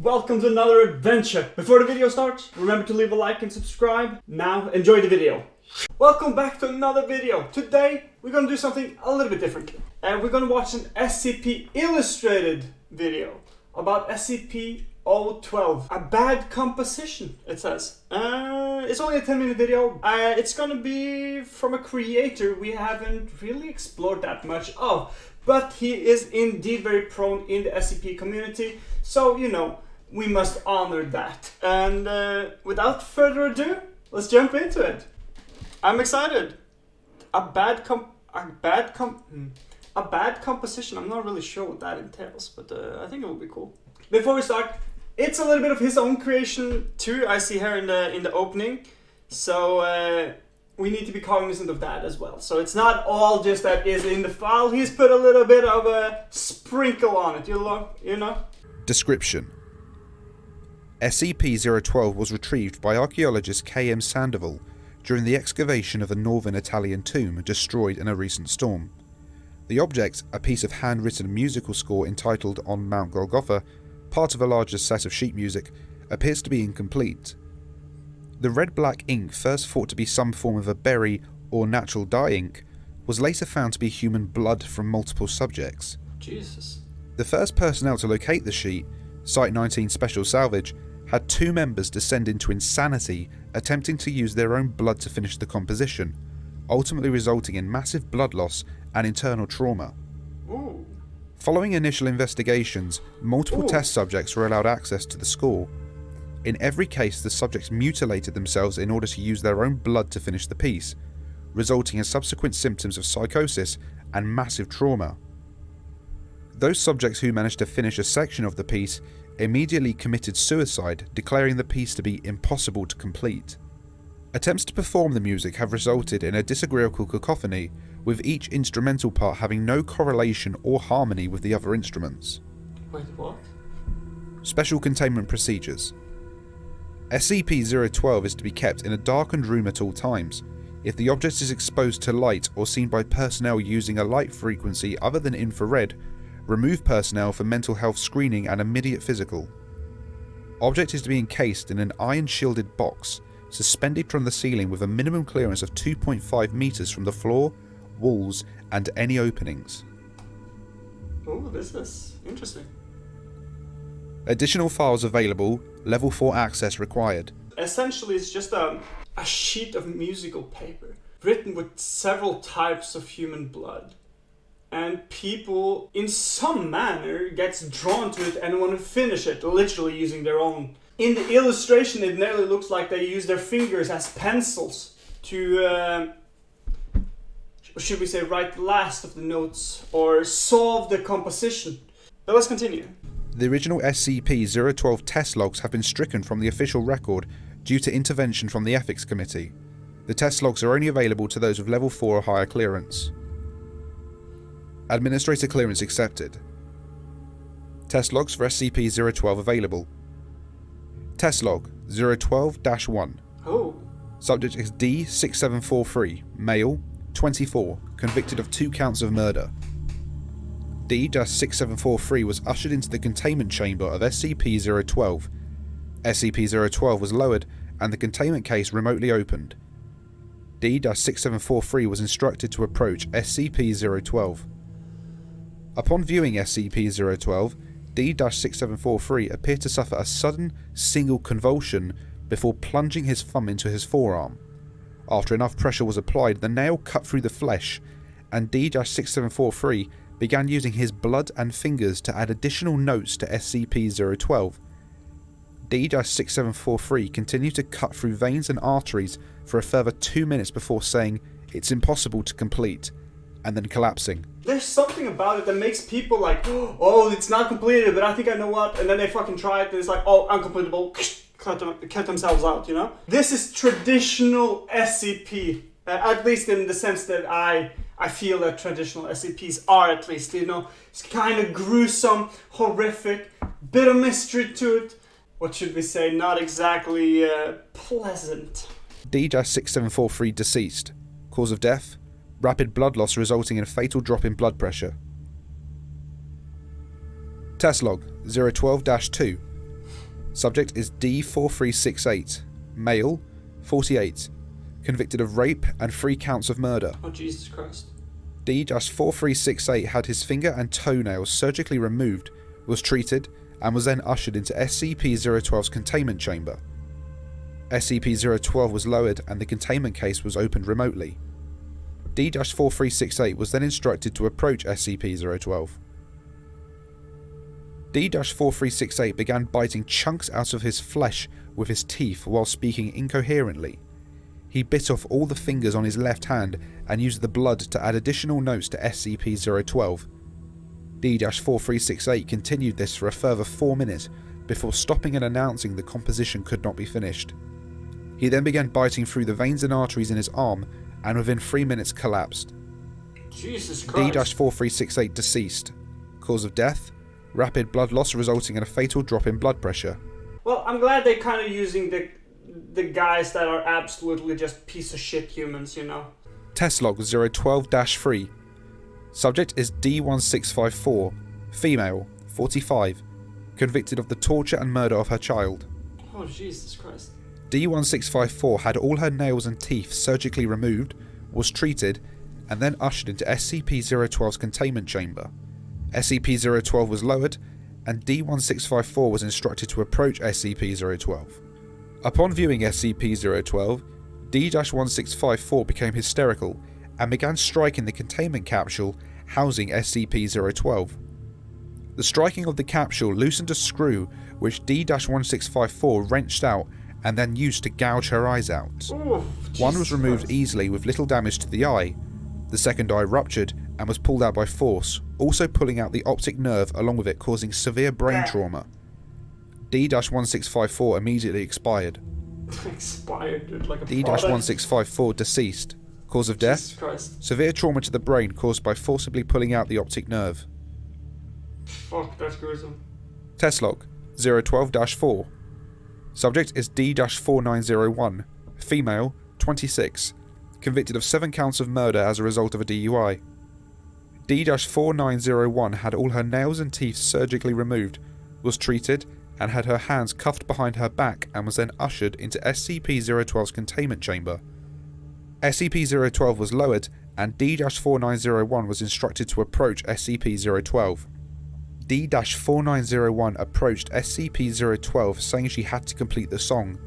Welcome to another adventure. Before the video starts, remember to leave a like and subscribe. Now, enjoy the video. Welcome back to another video. Today, we're gonna do something a little bit different. We're gonna watch an SCP illustrated video about SCP-012. A bad composition, it says. It's only a 10-minute video. It's gonna be from a creator we haven't really explored that much of. But he is indeed very prone in the SCP community. So, you know, we must honor that. And without further ado, let's jump into it. I'm excited. A bad composition. I'm not really sure what that entails, but I think it will be cool. Before we start, it's a little bit of his own creation too. I see here in the opening. So we need to be cognizant of that as well. So it's not all just that is in the file. He's put a little bit of a sprinkle on it, you know? Description: SCP-012 was retrieved by archaeologist K.M. Sandoval during the excavation of a northern Italian tomb destroyed in a recent storm. The object, a piece of handwritten musical score entitled On Mount Golgotha, part of a larger set of sheet music, appears to be incomplete. The red-black ink, first thought to be some form of a berry or natural dye ink, was later found to be human blood from multiple subjects. Jesus. The first personnel to locate the sheet, Site 19 Special Salvage, had two members descend into insanity attempting to use their own blood to finish the composition, ultimately resulting in massive blood loss and internal trauma. Ooh. Following initial investigations, multiple test subjects were allowed access to the score. In every case, the subjects mutilated themselves in order to use their own blood to finish the piece, resulting in subsequent symptoms of psychosis and massive trauma. Those subjects who managed to finish a section of the piece immediately committed suicide, declaring the piece to be impossible to complete. Attempts to perform the music have resulted in a disagreeable cacophony, with each instrumental part having no correlation or harmony with the other instruments. Wait, what? Special Containment Procedures. SCP-012 is to be kept in a darkened room at all times. If the object is exposed to light or seen by personnel using a light frequency other than infrared, remove personnel for mental health screening and immediate physical. Object is to be encased in an iron-shielded box, suspended from the ceiling with a minimum clearance of 2.5 meters from the floor, walls, and any openings. Oh, this is interesting. Additional files available, Level 4 access required. Essentially, it's just a sheet of musical paper written with several types of human blood. And people, in some manner, gets drawn to it and want to finish it, literally using their own. In the illustration, it nearly looks like they use their fingers as pencils to, should we say, write the last of the notes or solve the composition. But let's continue. The original SCP-012 test logs have been stricken from the official record due to intervention from the Ethics Committee. The test logs are only available to those with Level 4 or higher clearance. Administrator clearance accepted. Test logs for SCP-012 available. Test log 012-1. Oh. Subject is D6743, male, 24, convicted of 2 counts of murder. D-6743 was ushered into the containment chamber of SCP-012. SCP-012 was lowered and the containment case remotely opened. D-6743 was instructed to approach SCP-012. Upon viewing SCP-012, D-6743 appeared to suffer a sudden, single convulsion before plunging his thumb into his forearm. After enough pressure was applied, the nail cut through the flesh, and D-6743 began using his blood and fingers to add additional notes to SCP-012. D-6743 continued to cut through veins and arteries for a further 2 minutes before saying, "It's impossible to complete," and then collapsing. There's something about it that makes people like, oh, it's not completed, but I think I know what, and then they fucking try it, and it's like, oh, uncompletable, cut themselves out, you know? This is traditional SCP, at least in the sense that I feel that traditional SCPs are, at least, you know? It's kind of gruesome, horrific, bit of mystery to it. What should we say? Not exactly pleasant. D-6743 deceased. Cause of death? Rapid blood loss resulting in a fatal drop in blood pressure. Test log 012-2. Subject is D4368, male, 48, convicted of rape and 3 counts of murder. Oh, Jesus Christ. D-4368 had his finger and toenails surgically removed, was treated, and was then ushered into SCP-012's containment chamber. SCP-012 was lowered and the containment case was opened remotely. D-4368 was then instructed to approach SCP-012. D-4368 began biting chunks out of his flesh with his teeth while speaking incoherently. He bit off all the fingers on his left hand and used the blood to add additional notes to SCP-012. D-4368 continued this for a further 4 minutes before stopping and announcing the composition could not be finished. He then began biting through the veins and arteries in his arm and within 3 minutes collapsed. Jesus Christ. D-4368 deceased. Cause of death: rapid blood loss resulting in a fatal drop in blood pressure. Well, I'm glad they're kind of using the guys that are absolutely just piece of shit humans, you know. Test log 012-3. Subject is D1654, female, 45, convicted of the torture and murder of her child. Oh, Jesus Christ. D1654 had all her nails and teeth surgically removed, was treated, and then ushered into SCP-012's containment chamber. SCP-012 was lowered, and D1654 was instructed to approach SCP-012. Upon viewing SCP-012, D-1654 became hysterical and began striking the containment capsule housing SCP-012. The striking of the capsule loosened a screw which D-1654 wrenched out and then used to gouge her eyes out. Ooh, One was removed easily with little damage to the eye. The second eye ruptured and was pulled out by force, also pulling out the optic nerve along with it, causing severe brain trauma. D-1654 immediately expired. Expired, dude, like a D-1654 deceased. Cause of death: Jesus Christ. severe trauma to the brain caused by forcibly pulling out the optic nerve. Fuck, that's gruesome. Test log 012-4. Subject is D-4901, female, 26, convicted of 7 counts of murder as a result of a DUI. D-4901 had all her nails and teeth surgically removed, was treated, and had her hands cuffed behind her back and was then ushered into SCP-012's containment chamber. SCP-012 was lowered and D-4901 was instructed to approach SCP-012. D-4901 approached SCP-012 saying she had to complete the song.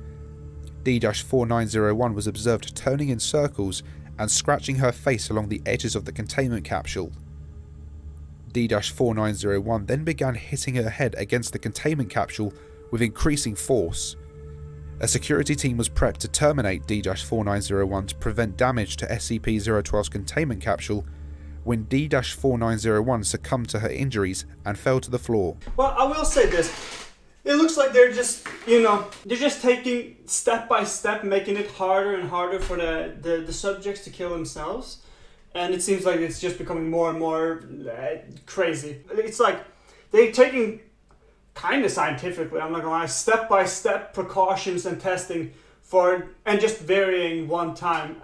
D-4901 was observed turning in circles and scratching her face along the edges of the containment capsule. D-4901 then began hitting her head against the containment capsule with increasing force. A security team was prepped to terminate D-4901 to prevent damage to SCP-012's containment capsule when D-4901 succumbed to her injuries and fell to the floor. Well, I will say this. It looks like they're just, you know, they're just taking step by step, making it harder and harder for the subjects to kill themselves. And it seems like it's just becoming more and more crazy. It's like they're taking, kind of scientifically, I'm not gonna lie, step by step precautions and testing for, and just varying one time.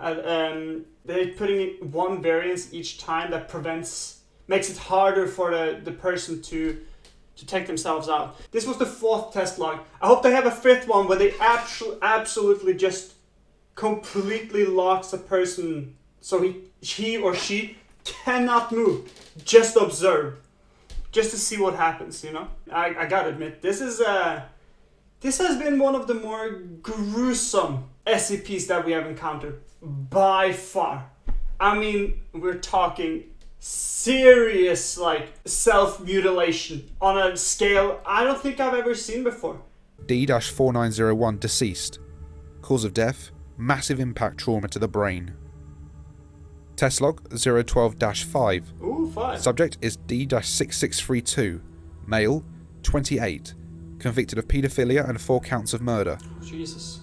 They're putting in one variance each time that makes it harder for the person to take themselves out. This was the 4th test log. I hope they have a 5th one where they absolutely just completely locks a person so he or she cannot move. Just observe. Just to see what happens, you know? I gotta admit, this has been one of the more gruesome SCPs that we have encountered. By far. I mean, we're talking serious, like, self-mutilation on a scale I don't think I've ever seen before. D-4901 deceased. Cause of death: massive impact trauma to the brain. Test log 012-5. Ooh, 5. Subject is D-6632, male, 28, convicted of paedophilia and 4 counts of murder. Oh, Jesus.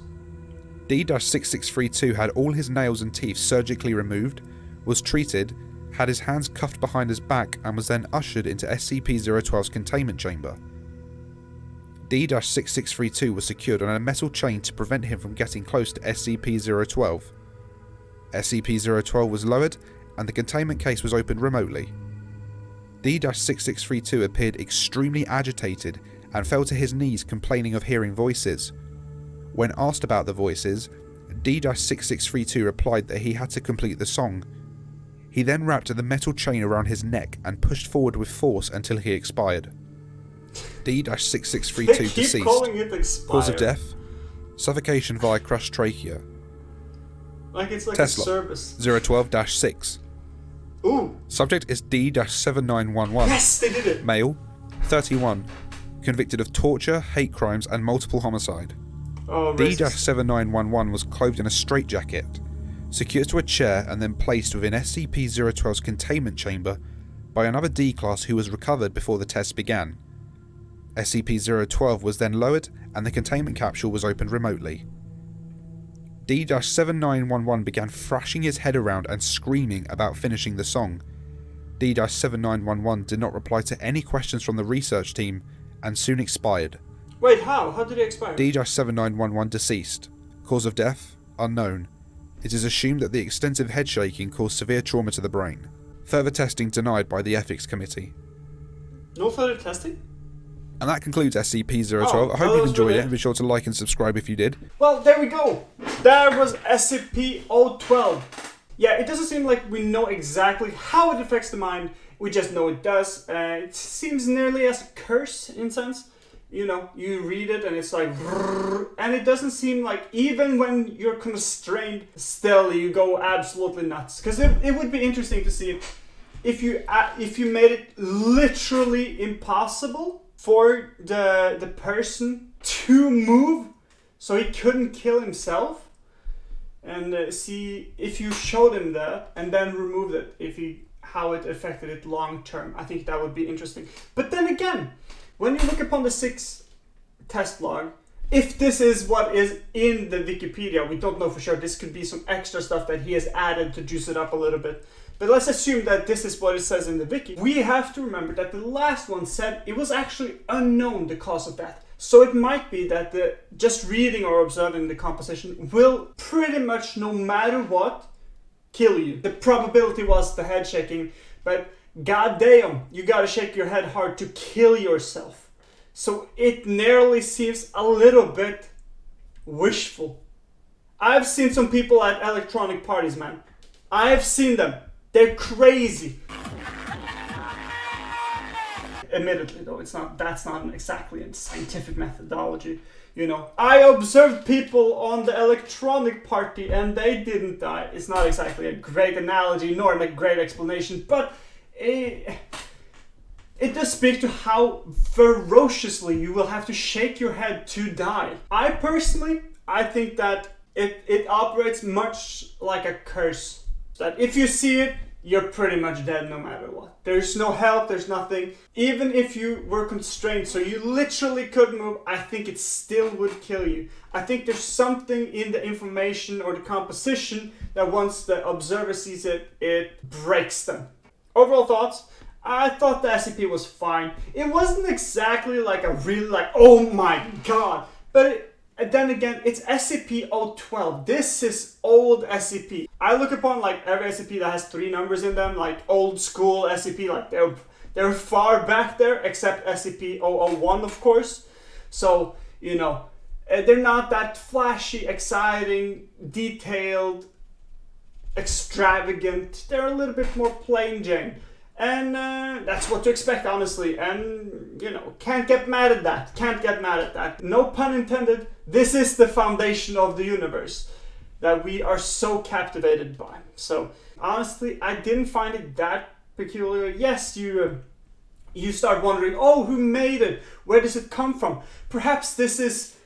D-6632 had all his nails and teeth surgically removed, was treated, had his hands cuffed behind his back and was then ushered into SCP-012's containment chamber. D-6632 was secured on a metal chain to prevent him from getting close to SCP-012. SCP-012 was lowered and the containment case was opened remotely. D-6632 appeared extremely agitated and fell to his knees complaining of hearing voices. When asked about the voices, D-6632 replied that he had to complete the song. He then wrapped the metal chain around his neck and pushed forward with force until he expired. D-6632 deceased. Cause of death: suffocation via crushed trachea. Like it's like Tesla, a service. 012-6. Ooh. Subject is D-7911. Yes, they did it. Male, 31. Convicted of torture, hate crimes, and multiple homicide. Oh, D-7911 was clothed in a straitjacket, secured to a chair, and then placed within SCP-012's containment chamber by another D-class who was recovered before the test began. SCP-012 was then lowered, and the containment capsule was opened remotely. D-7911 began thrashing his head around and screaming about finishing the song. D-7911 did not reply to any questions from the research team and soon expired. Wait, how? How did he expire? D-7911 deceased. Cause of death: unknown. It is assumed that the extensive head shaking caused severe trauma to the brain. Further testing denied by the Ethics Committee. No further testing? And that concludes SCP-012. Oh, I hope you've enjoyed really it, and be sure to like and subscribe if you did. Well, there we go. There was SCP-012. Yeah, it doesn't seem like we know exactly how it affects the mind. We just know it does. It seems nearly as a curse in sense. You know, you read it and it's like, and it doesn't seem like, even when you're constrained, still you go absolutely nuts. Because it would be interesting to see if you made it literally impossible for the person to move, so he couldn't kill himself, and see if you showed him that and then removed it, how it affected it long term. I think that would be interesting. But then again, when you look upon the 6 test log, if this is what is in the Wikipedia, we don't know for sure. This could be some extra stuff that he has added to juice it up a little bit. But let's assume that this is what it says in the wiki. We have to remember that the last one said it was actually unknown the cause of death. So it might be that just reading or observing the composition will pretty much, no matter what, kill you. The probability was the head shaking, but goddamn, you gotta shake your head hard to kill yourself. So it nearly seems a little bit wishful. I've seen some people at electronic parties, man. I've seen them. They're crazy. Admittedly, though, that's not exactly a scientific methodology. You know, I observed people on the electronic party and they didn't die. It's not exactly a great analogy nor a great explanation, but it does speak to how ferociously you will have to shake your head to die. I think that it operates much like a curse. That if you see it, you're pretty much dead no matter what. There's no help, there's nothing. Even if you were constrained, so you literally couldn't move, I think it still would kill you. I think there's something in the information or the composition that once the observer sees it, it breaks them. Overall thoughts? I thought the SCP was fine. It wasn't exactly like a really oh my god. But then again, it's SCP-012. This is old SCP. I look upon like every SCP that has 3 numbers in them, like old school SCP, like they're far back there, except SCP-001, of course. So, you know, they're not that flashy, exciting, detailed, extravagant. They're a little bit more plain Jane. And that's what to expect, honestly. And, you know, can't get mad at that. Can't get mad at that. No pun intended. This is the foundation of the universe that we are so captivated by. So, honestly, I didn't find it that peculiar. Yes, you start wondering, oh, who made it? Where does it come from? Perhaps this is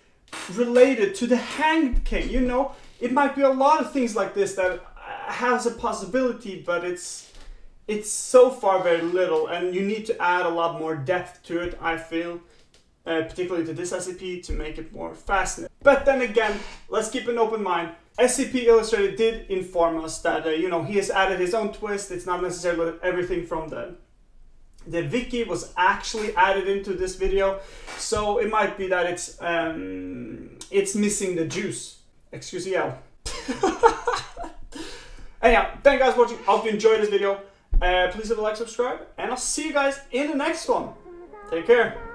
related to the Hanged King. You know, it might be a lot of things like this that has a possibility, but it's so far very little, and you need to add a lot more depth to it, I feel, particularly to this SCP, to make it more fascinating. But then again, let's keep an open mind. SCP Illustrated did inform us that, you know, he has added his own twist. It's not necessarily everything from the wiki was actually added into this video, so it might be that it's missing the juice. Excuse the L. Anyhow, thank you guys for watching. I hope you enjoyed this video. Please leave a like, subscribe, and I'll see you guys in the next one. Take care.